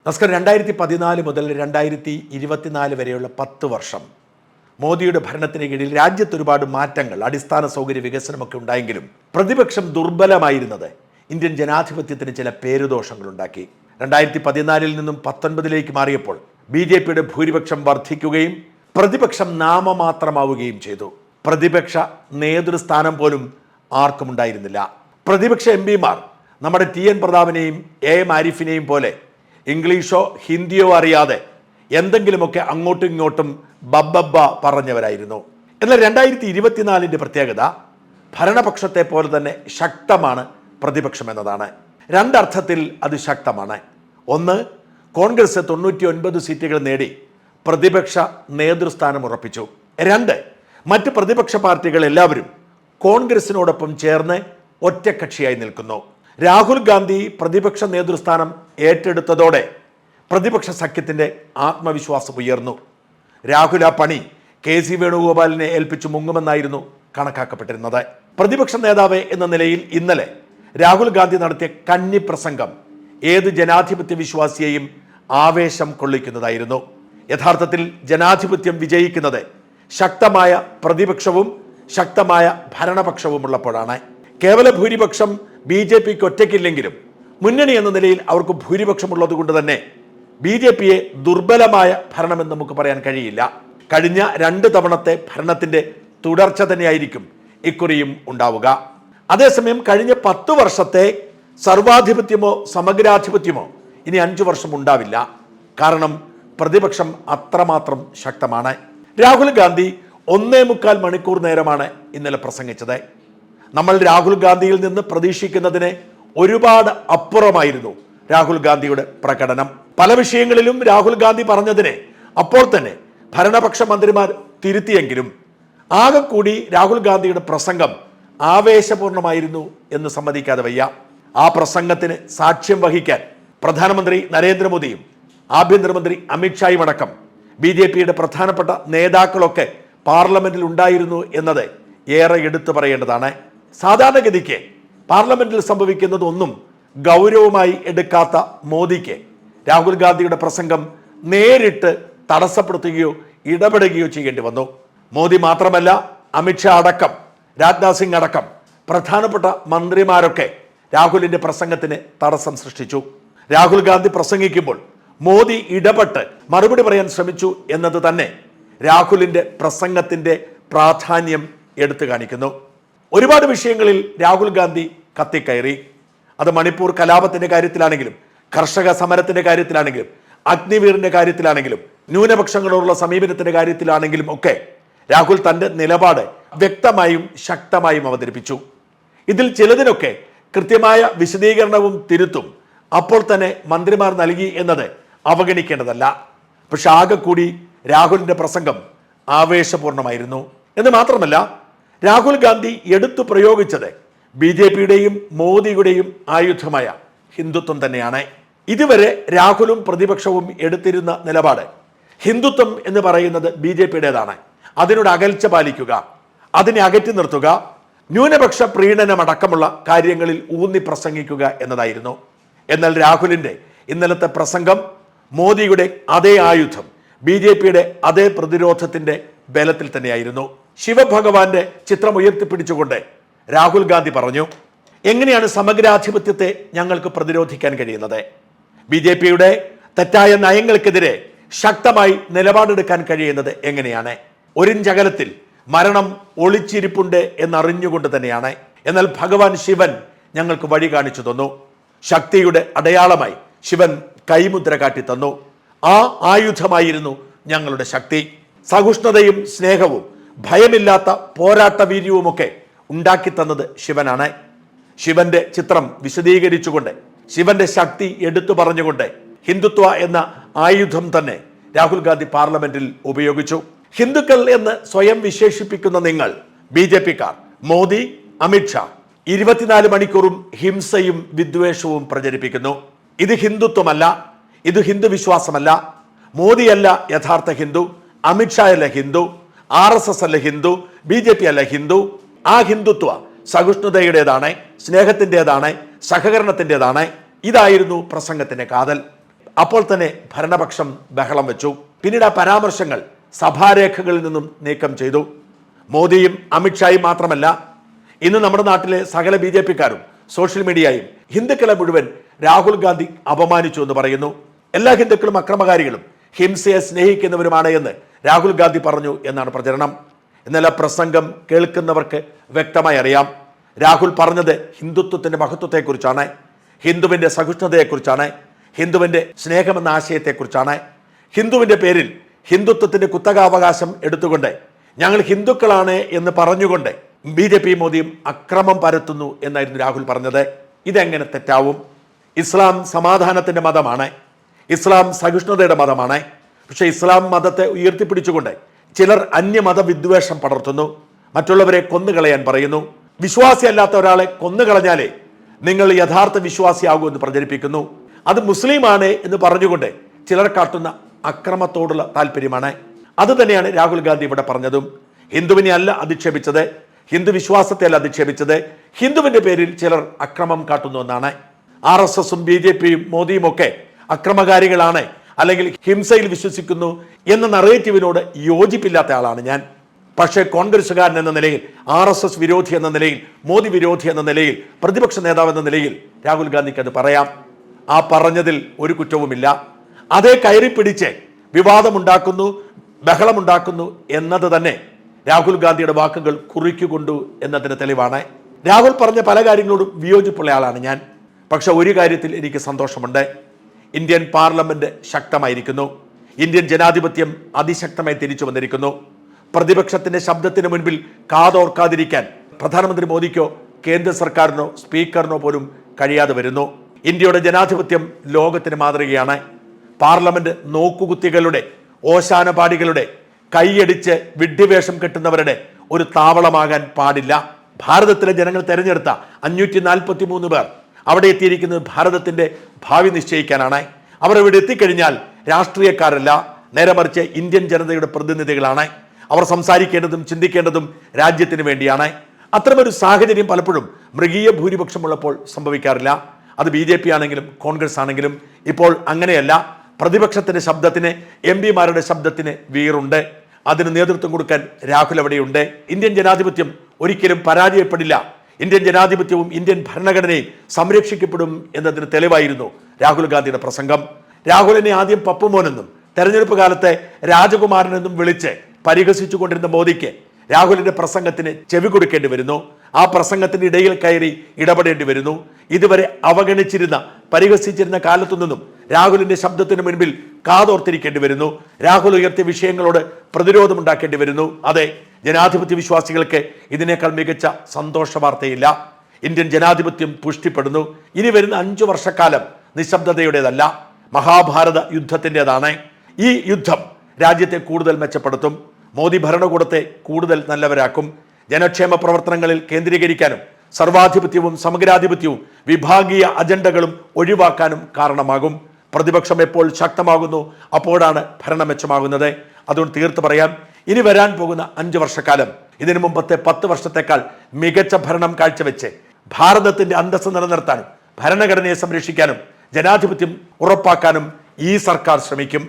നമസ്കാരം. 2014 മുതൽ 2024 വരെയുള്ള 10 വർഷം മോദിയുടെ ഭരണത്തിന് കീഴിൽ രാജ്യത്ത് ഒരുപാട് മാറ്റങ്ങൾ, അടിസ്ഥാന സൗകര്യ വികസനമൊക്കെ ഉണ്ടായെങ്കിലും പ്രതിപക്ഷം ദുർബലമായിരുന്നത് ഇന്ത്യൻ ജനാധിപത്യത്തിന് ചില പേരുദോഷങ്ങളുണ്ടാക്കി. 2014 നിന്നും 19 മാറിയപ്പോൾ BJPയുടെ ഭൂരിപക്ഷം വർദ്ധിക്കുകയും പ്രതിപക്ഷം നാമമാത്രമാവുകയും ചെയ്തു. പ്രതിപക്ഷ നേതൃസ്ഥാനം പോലും ആർക്കും ഉണ്ടായിരുന്നില്ല. പ്രതിപക്ഷ MP-മാർ നമ്മുടെ TN പ്രതാപനെയും AM ആരിഫിനെയും പോലെ ഇംഗ്ലീഷോ ഹിന്ദിയോ അറിയാതെ എന്തെങ്കിലുമൊക്കെ അങ്ങോട്ടും ഇങ്ങോട്ടും ബബ്ബബ്ബ പറഞ്ഞവരായിരുന്നു. എന്നാൽ 2024 പ്രത്യേകത ഭരണപക്ഷത്തെ പോലെ തന്നെ ശക്തമാണ് പ്രതിപക്ഷം എന്നതാണ്. രണ്ടർത്ഥത്തിൽ അത് ശക്തമാണ്. ഒന്ന്, കോൺഗ്രസ് 99 സീറ്റുകൾ നേടി പ്രതിപക്ഷ നേതൃസ്ഥാനം ഉറപ്പിച്ചു. രണ്ട്, മറ്റ് പ്രതിപക്ഷ പാർട്ടികൾ എല്ലാവരും കോൺഗ്രസിനോടൊപ്പം ചേർന്ന് ഒറ്റക്കക്ഷിയായി നിൽക്കുന്നു. രാഹുൽ ഗാന്ധി പ്രതിപക്ഷ നേതൃസ്ഥാനം ഏറ്റെടുത്തതോടെ പ്രതിപക്ഷ സഖ്യത്തിൻ്റെ ആത്മവിശ്വാസം ഉയർന്നു. രാഹുൽ ആ പണി KC വേണുഗോപാലിനെ ഏൽപ്പിച്ചു മുങ്ങുമെന്നായിരുന്നു കണക്കാക്കപ്പെട്ടിരുന്നത്. പ്രതിപക്ഷ നേതാവ് എന്ന നിലയിൽ ഇന്നലെ രാഹുൽ ഗാന്ധി നടത്തിയ കന്നി പ്രസംഗം ഏത് ജനാധിപത്യ വിശ്വാസിയെയും ആവേശം കൊള്ളിക്കുന്നതായിരുന്നു. യഥാർത്ഥത്തിൽ ജനാധിപത്യം വിജയിക്കുന്നത് ശക്തമായ പ്രതിപക്ഷവും ശക്തമായ ഭരണപക്ഷവും ഉള്ളപ്പോഴാണ്. കേവല ഭൂരിപക്ഷം BJPക്ക് ഒറ്റയ്ക്കില്ലെങ്കിലും മുന്നണി എന്ന നിലയിൽ അവർക്ക് ഭൂരിപക്ഷമുള്ളത് കൊണ്ട് തന്നെ BJPയെ ദുർബലമായ ഭരണമെന്ന് നമുക്ക് പറയാൻ കഴിയില്ല. കഴിഞ്ഞ 2 തവണത്തെ ഭരണത്തിൻ്റെ തുടർച്ച തന്നെയായിരിക്കും ഇക്കുറിയും ഉണ്ടാവുക. അതേസമയം കഴിഞ്ഞ 10 വർഷത്തെ സർവാധിപത്യമോ സമഗ്രാധിപത്യമോ ഇനി 5 വർഷം ഉണ്ടാവില്ല. കാരണം പ്രതിപക്ഷം അത്രമാത്രം ശക്തമാണ്. രാഹുൽ ഗാന്ധി 1.25 മണിക്കൂർ നേരമാണ് ഇന്നലെ പ്രസംഗിച്ചത്. നമ്മൾ രാഹുൽ ഗാന്ധിയിൽ നിന്ന് പ്രതീക്ഷിക്കുന്നതിന് ഒരുപാട് അപ്പുറമായിരുന്നു രാഹുൽ ഗാന്ധിയുടെ പ്രകടനം. പല വിഷയങ്ങളിലും രാഹുൽ ഗാന്ധി പറഞ്ഞതിനെ അപ്പോൾ തന്നെ ഭരണപക്ഷ മന്ത്രിമാർ തിരുത്തിയെങ്കിലും ആകെ കൂടി രാഹുൽ ഗാന്ധിയുടെ പ്രസംഗം ആവേശപൂർണമായിരുന്നു എന്ന് സമ്മതിക്കാതെ വയ്യ. ആ പ്രസംഗത്തിന് സാക്ഷ്യം വഹിക്കാൻ പ്രധാനമന്ത്രി നരേന്ദ്രമോദിയും ആഭ്യന്തരമന്ത്രി അമിത്ഷായും അടക്കം BJPയുടെ പ്രധാനപ്പെട്ട നേതാക്കളൊക്കെ പാർലമെന്റിൽ ഉണ്ടായിരുന്നു എന്നത് ഏറെ എടുത്തു പറയേണ്ടതാണ്. സാധാരണഗതിക്ക് പാർലമെന്റിൽ സംഭവിക്കുന്നതൊന്നും ഗൗരവമായി എടുക്കാത്ത മോദിക്ക് രാഹുൽ ഗാന്ധിയുടെ പ്രസംഗം നേരിട്ട് തടസ്സപ്പെടുത്തുകയോ ഇടപെടുകയോ ചെയ്യേണ്ടി വന്നു. മോദി മാത്രമല്ല, അമിത്ഷാ അടക്കം, രാജ്നാഥ് സിംഗ് അടക്കം പ്രധാനപ്പെട്ട മന്ത്രിമാരൊക്കെ രാഹുലിന്റെ പ്രസംഗത്തിന് തടസ്സം സൃഷ്ടിച്ചു. രാഹുൽ ഗാന്ധി പ്രസംഗിക്കുമ്പോൾ മോദി ഇടപെട്ട് മറുപടി പറയാൻ ശ്രമിച്ചു എന്നത് തന്നെ രാഹുലിന്റെ പ്രസംഗത്തിന്റെ പ്രാധാന്യം എടുത്തു കാണിക്കുന്നു. ഒരുപാട് വിഷയങ്ങളിൽ രാഹുൽ ഗാന്ധി കത്തിക്കയറി. അത് മണിപ്പൂർ കലാപത്തിന്റെ കാര്യത്തിലാണെങ്കിലും കർഷക സമരത്തിന്റെ കാര്യത്തിലാണെങ്കിലും അഗ്നിവീറിന്റെ കാര്യത്തിലാണെങ്കിലും ന്യൂനപക്ഷങ്ങളോടുള്ള സമീപനത്തിന്റെ കാര്യത്തിലാണെങ്കിലും ഒക്കെ രാഹുൽ തന്റെ നിലപാട് വ്യക്തമായും ശക്തമായും അവതരിപ്പിച്ചു. ഇതിൽ ചിലതിനൊക്കെ കൃത്യമായ വിശദീകരണവും തിരുത്തും അപ്പോൾ തന്നെ മന്ത്രിമാർ നൽകി എന്നത് അവഗണിക്കേണ്ടതല്ല. പക്ഷെ ആകെ കൂടി രാഹുലിന്റെ പ്രസംഗം ആവേശപൂർണമായിരുന്നു. എന്ന് മാത്രമല്ല, രാഹുൽ ഗാന്ധി എടുത്തു പ്രയോഗിച്ചത് BJPയുടെയും മോദിയുടെയും ആയുധമായ ഹിന്ദുത്വം തന്നെയാണ്. ഇതുവരെ രാഹുലും പ്രതിപക്ഷവും എടുത്തിരുന്ന നിലപാട് ഹിന്ദുത്വം എന്ന് പറയുന്നത് BJPയുടേതാണ്. അതിനോട് അകൽച്ച പാലിക്കുക, അതിനെ അകറ്റി നിർത്തുക, ന്യൂനപക്ഷ പ്രീണനമടക്കമുള്ള കാര്യങ്ങളിൽ ഊന്നി പ്രസംഗിക്കുക എന്നതായിരുന്നു. എന്നാൽ രാഹുലിന്റെ ഇന്നലത്തെ പ്രസംഗം മോദിയുടെ അതേ ആയുധം, BJPയുടെ അതേ പ്രതിരോധത്തിന്റെ ബലത്തിൽ തന്നെയായിരുന്നു. ശിവഭഗവാന്റെ ചിത്രം ഉയർത്തിപ്പിടിച്ചുകൊണ്ട് രാഹുൽ ഗാന്ധി പറഞ്ഞു, എങ്ങനെയാണ് സമഗ്രാധിപത്യത്തെ ഞങ്ങൾക്ക് പ്രതിരോധിക്കാൻ കഴിയുന്നത്? BJPയുടെ തെറ്റായ നയങ്ങൾക്കെതിരെ ശക്തമായി നിലപാടെടുക്കാൻ കഴിയുന്നത് എങ്ങനെയാണ്? ഒരിഞ്ചകലത്തിൽ മരണം ഒളിച്ചിരിപ്പുണ്ട് എന്നറിഞ്ഞുകൊണ്ട് തന്നെയാണ്. എന്നാൽ ഭഗവാൻ ശിവൻ ഞങ്ങൾക്ക് വഴി കാണിച്ചു തന്നു. ശക്തിയുടെ അടയാളമായി ശിവൻ കൈമുദ്ര കാട്ടി തന്നു. ആ ആയുധമായിരുന്നു ഞങ്ങളുടെ ശക്തി. സഹിഷ്ണുതയും സ്നേഹവും ഭയമില്ലാത്ത പോരാട്ട വീര്യവുമൊക്കെ ഉണ്ടാക്കി തന്നത് ശിവനാണ്. ശിവന്റെ ചിത്രം വിശദീകരിച്ചുകൊണ്ട്, ശിവന്റെ ശക്തി എടുത്തു പറഞ്ഞുകൊണ്ട് ഹിന്ദുത്വ എന്ന ആയുധം തന്നെ രാഹുൽ ഗാന്ധി പാർലമെന്റിൽ ഉപയോഗിച്ചു. ഹിന്ദുക്കൾ എന്ന് സ്വയം വിശേഷിപ്പിക്കുന്ന നിങ്ങൾ BJPക്കാർ, മോദി, അമിത്ഷാ 24 മണിക്കൂറും ഹിംസയും വിദ്വേഷവും പ്രചരിപ്പിക്കുന്നു. ഇത് ഹിന്ദുത്വമല്ല, ഇത് ഹിന്ദു വിശ്വാസമല്ല. മോദിയല്ല യഥാർത്ഥ ഹിന്ദു, അമിത്ഷാ അല്ല ഹിന്ദു, RSS അല്ല ഹിന്ദു, BJP അല്ല ഹിന്ദു. ആ ഹിന്ദുത്വ സഹിഷ്ണുതയുടേതാണ്, സ്നേഹത്തിൻ്റെതാണ്, സഹകരണത്തിൻ്റെതാണ്. ഇതായിരുന്നു പ്രസംഗത്തിന്റെ കാതൽ. അപ്പോൾ തന്നെ ഭരണപക്ഷം ബഹളം വെച്ചു. പിന്നീട് ആ പരാമർശങ്ങൾ സഭാരേഖകളിൽ നിന്നും നീക്കം ചെയ്തു. മോദിയും അമിത്ഷായും മാത്രമല്ല, ഇന്ന് നമ്മുടെ നാട്ടിലെ സകല BJP-ക്കാരും സോഷ്യൽ മീഡിയയും ഹിന്ദുക്കളെ മുഴുവൻ രാഹുൽ ഗാന്ധി അപമാനിച്ചു എന്ന് പറയുന്നു. എല്ലാ ഹിന്ദുക്കളും അക്രമകാരികളും ഹിംസയെ സ്നേഹിക്കുന്നവരുമാണ് എന്ന് രാഹുൽ ഗാന്ധി പറഞ്ഞു എന്നാണ് പ്രചരണം. എന്നാൽ ആ പ്രസംഗം കേൾക്കുന്നവർക്ക് വ്യക്തമായി അറിയാം, രാഹുൽ പറഞ്ഞത് ഹിന്ദുത്വത്തിന്റെ മഹത്വത്തെക്കുറിച്ചാണ്, ഹിന്ദുവിന്റെ സഹിഷ്ണുതയെക്കുറിച്ചാണ്, ഹിന്ദുവിന്റെ സ്നേഹമെന്ന ആശയത്തെക്കുറിച്ചാണ്. ഹിന്ദുവിന്റെ പേരിൽ ഹിന്ദുത്വത്തിന്റെ കുത്തകാവകാശം എടുത്തുകൊണ്ട് ഞങ്ങൾ ഹിന്ദുക്കളാണ് എന്ന് പറഞ്ഞുകൊണ്ട് BJP മോദിയും അക്രമം പരത്തുന്നു എന്നായിരുന്നു രാഹുൽ പറഞ്ഞത്. ഇതെങ്ങനെ തെറ്റാവും? ഇസ്ലാം സമാധാനത്തിന്റെ മതമാണ്, ഇസ്ലാം സഹിഷ്ണുതയുടെ മതമാണ്. പക്ഷെ ഇസ്ലാം മതത്തെ ഉയർത്തിപ്പിടിച്ചുകൊണ്ട് ചിലർ അന്യമത വിദ്വേഷം പടർത്തുന്നു, മറ്റുള്ളവരെ കൊന്നുകളയാൻ പറയുന്നു. വിശ്വാസിയല്ലാത്ത ഒരാളെ കൊന്നുകളഞ്ഞാലേ നിങ്ങൾ യഥാർത്ഥ വിശ്വാസിയാകൂ എന്ന് പ്രചരിപ്പിക്കുന്നു. അത് മുസ്ലിമാണ് എന്ന് പറഞ്ഞുകൊണ്ട് ചിലർ കാട്ടുന്ന അക്രമത്തോടുള്ള താല്പര്യമാണ്. അത് തന്നെയാണ് രാഹുൽ ഗാന്ധി ഇവിടെ പറഞ്ഞതും. ഹിന്ദുവിനെ അല്ല അധിക്ഷേപിച്ചത്, ഹിന്ദു വിശ്വാസത്തെ അല്ല അധിക്ഷേപിച്ചത്, ഹിന്ദുവിന്റെ പേരിൽ ചിലർ അക്രമം കാട്ടുന്നു എന്നാണ്. RSSും BJPയും മോദിയും ഒക്കെ അക്രമകാരികളാണ്, അല്ലെങ്കിൽ ഹിംസയിൽ വിശ്വസിക്കുന്നു എന്ന നറേറ്റീവിനോട് യോജിപ്പില്ലാത്ത ആളാണ് ഞാൻ. പക്ഷേ കോൺഗ്രസ്സുകാരൻ എന്ന നിലയിൽ, RSS വിരോധി എന്ന നിലയിൽ, മോദി വിരോധി എന്ന നിലയിൽ, പ്രതിപക്ഷ നേതാവ് എന്ന നിലയിൽ രാഹുൽ ഗാന്ധിക്ക് അത് പറയാം. ആ പറഞ്ഞതിൽ ഒരു കുറ്റവുമില്ല. അതേ കയറി പിടിച്ച് വിവാദമുണ്ടാക്കുന്നു, ബഹളമുണ്ടാക്കുന്നു എന്നത് തന്നെ രാഹുൽ ഗാന്ധിയുടെ വാക്കുകൾ കുറിക്കുകൊണ്ടു എന്നതിന് തെളിവാണ്. രാഹുൽ പറഞ്ഞ പല കാര്യങ്ങളോടും വിയോജിപ്പുള്ള ആളാണ് ഞാൻ. പക്ഷെ ഒരു കാര്യത്തിൽ എനിക്ക് സന്തോഷമുണ്ട്, ഇന്ത്യൻ പാർലമെന്റ് ശക്തമായിരിക്കുന്നു, ഇന്ത്യൻ ജനാധിപത്യം അതിശക്തമായി തിരിച്ചു വന്നിരിക്കുന്നു. പ്രതിപക്ഷത്തിന്റെ ശബ്ദത്തിന് മുൻപിൽ കാതോർക്കാതിരിക്കാൻ പ്രധാനമന്ത്രി മോദിക്കോ കേന്ദ്ര സർക്കാരിനോ സ്പീക്കറിനോ പോലും കഴിയാതെ വരുന്നു. ഇന്ത്യയുടെ ജനാധിപത്യം ലോകത്തിന് മാതൃകയാണ്. പാർലമെന്റ് നോക്കുകുത്തികളുടെ, ഓശാനപാടികളുടെ, കൈയടിച്ച് വിഡ്ഢിവേഷം കെട്ടുന്നവരുടെ ഒരു താവളമാകാൻ പാടില്ല. ഭാരതത്തിലെ ജനങ്ങൾ തെരഞ്ഞെടുത്ത 543 പേർ അവിടെ എത്തിയിരിക്കുന്നത് ഭാരതത്തിന്റെ ഭാവി നിശ്ചയിക്കാനാണ്. അവർ ഇവിടെ എത്തിക്കഴിഞ്ഞാൽ രാഷ്ട്രീയക്കാരല്ല, നേരെ മറിച്ച് ഇന്ത്യൻ ജനതയുടെ പ്രതിനിധികളാണ്. അവർ സംസാരിക്കേണ്ടതും ചിന്തിക്കേണ്ടതും രാജ്യത്തിന് വേണ്ടിയാണ്. അത്തരമൊരു സാഹചര്യം പലപ്പോഴും മൃഗീയ ഭൂരിപക്ഷമുള്ളപ്പോൾ സംഭവിക്കാറില്ല. അത് BJP ആണെങ്കിലും കോൺഗ്രസ് ആണെങ്കിലും. ഇപ്പോൾ അങ്ങനെയല്ല. പ്രതിപക്ഷത്തിന്റെ ശബ്ദത്തിന്, MP-മാരുടെ ശബ്ദത്തിന് വീറുണ്ട്. അതിന് നേതൃത്വം കൊടുക്കാൻ രാഹുൽ അവിടെയുണ്ട്. ഇന്ത്യൻ ജനാധിപത്യം ഒരിക്കലും പരാജയപ്പെടില്ല, ഇന്ത്യൻ ജനാധിപത്യവും ഇന്ത്യൻ ഭരണഘടനയും സംരക്ഷിക്കപ്പെടും എന്നതിന് തെളിവായിരുന്നു രാഹുൽ ഗാന്ധിയുടെ പ്രസംഗം. രാഹുലിനെ ആദ്യം പപ്പുമോനെന്നും തെരഞ്ഞെടുപ്പ് കാലത്തെ രാജകുമാരനെന്നും വിളിച്ച് പരിഹസിച്ചുകൊണ്ടിരുന്ന മോദിക്ക് രാഹുലിന്റെ പ്രസംഗത്തിന് ചെവി കൊടുക്കേണ്ടി വരുന്നു. ആ പ്രസംഗത്തിന്റെ ഇടയിൽ കയറി ഇടപെടേണ്ടി വരുന്നു. ഇതുവരെ അവഗണിച്ചിരുന്ന, പരിഹസിച്ചിരുന്ന കാലത്തു നിന്നും രാഹുലിന്റെ ശബ്ദത്തിന് മുൻപിൽ കാതോർത്തിരിക്കേണ്ടി വരുന്നു. രാഹുൽ ഉയർത്തിയ വിഷയങ്ങളോട് പ്രതിരോധമുണ്ടാക്കേണ്ടി വരുന്നു. അതെ, ജനാധിപത്യ വിശ്വാസികൾക്ക് ഇതിനേക്കാൾ മികച്ച സന്തോഷ വാർത്തയില്ല. ഇന്ത്യൻ ജനാധിപത്യം പുഷ്ടിപ്പെടുന്നു. ഇനി വരുന്ന 5 വർഷക്കാലം നിശബ്ദതയുടേതല്ല, മഹാഭാരത യുദ്ധത്തിൻ്റെതാണ്. ഈ യുദ്ധം രാജ്യത്തെ കൂടുതൽ മെച്ചപ്പെടുത്തും, മോദി ഭരണകൂടത്തെ കൂടുതൽ നല്ലവരാക്കും, ജനക്ഷേമ പ്രവർത്തനങ്ങളിൽ കേന്ദ്രീകരിക്കാനും സർവാധിപത്യവും സമഗ്രാധിപത്യവും വിഭാഗീയ അജണ്ടകളും ഒഴിവാക്കാനും കാരണമാകും. പ്രതിപക്ഷം എപ്പോൾ ശക്തമാകുന്നു അപ്പോഴാണ് ഭരണം മെച്ചമാകുന്നത്. അതുകൊണ്ട് തീർത്ത് പറയാം, ഇനി വരാൻ പോകുന്ന 5 വർഷക്കാലം ഇതിനു മുമ്പത്തെ 10 വർഷത്തേക്കാൾ മികച്ച ഭരണം കാഴ്ചവെച്ച് ഭാരതത്തിന്റെ അന്തസ്സ് നിലനിർത്താനും ഭരണഘടനയെ സംരക്ഷിക്കാനും ജനാധിപത്യം ഉറപ്പാക്കാനും ഈ സർക്കാർ ശ്രമിക്കും.